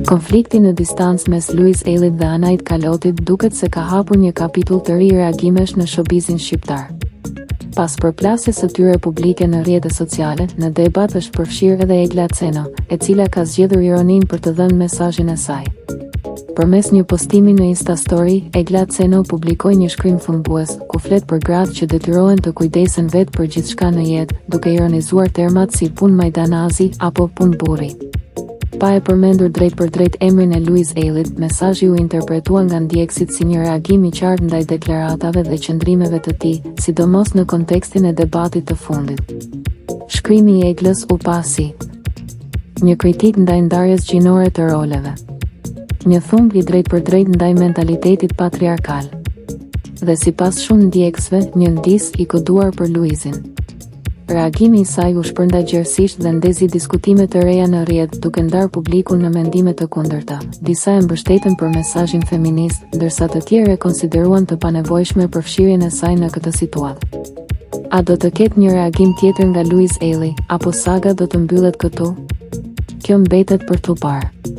Konflikti në distancë mes Louise Ailit dhe Anait Kalotit duket se ka hapur një kapitull të ri reagimesh në showbizin shqiptar. Pas përplasjes së tyre publike në rrjetet sociale, në debat është përfshirë edhe Egla Ceno, e cila ka zgjedhur ironinë për të dhënë mesazhin e saj. Përmes një postimi në Instastory, Egla Ceno publikoi një shkrim thumbues, ku flet për gratë që detyrohen të kujdesen vetë për gjithçka në jetë, duke ironizuar termat si punë majdanazi apo punë burri. Pa e përmendur drejt për drejt emrin e Louise Ailit, mesazhi u interpretua nga ndjekësit si një reagim i qartë ndaj deklaratave dhe qëndrimeve të tij, sidomos në kontekstin e debatit të fundit. Shkrimi i Eglës u pa si një kritik ndaj ndarjes gjinore të roleve, një thumbje drejt për drejt ndaj mentalitetit patriarkal, dhe sipas shumë ndjekësve, një ndis i koduar për Louisin. Reagimi i saj u shpërnda gjerësisht dhe ndezi diskutime të reja në rrjet, duke ndarë publikun në mendime të kundërta. Disa e mbështetën për mesazhin feminist, ndërsa të tjerë e konsideruan të panevojshme përfshirjen e saj në këtë situatë. A do të ketë një reagim tjetër nga Louise Aili, apo saga do të mbyllet këtu? Kjo mbetet për t'u parë.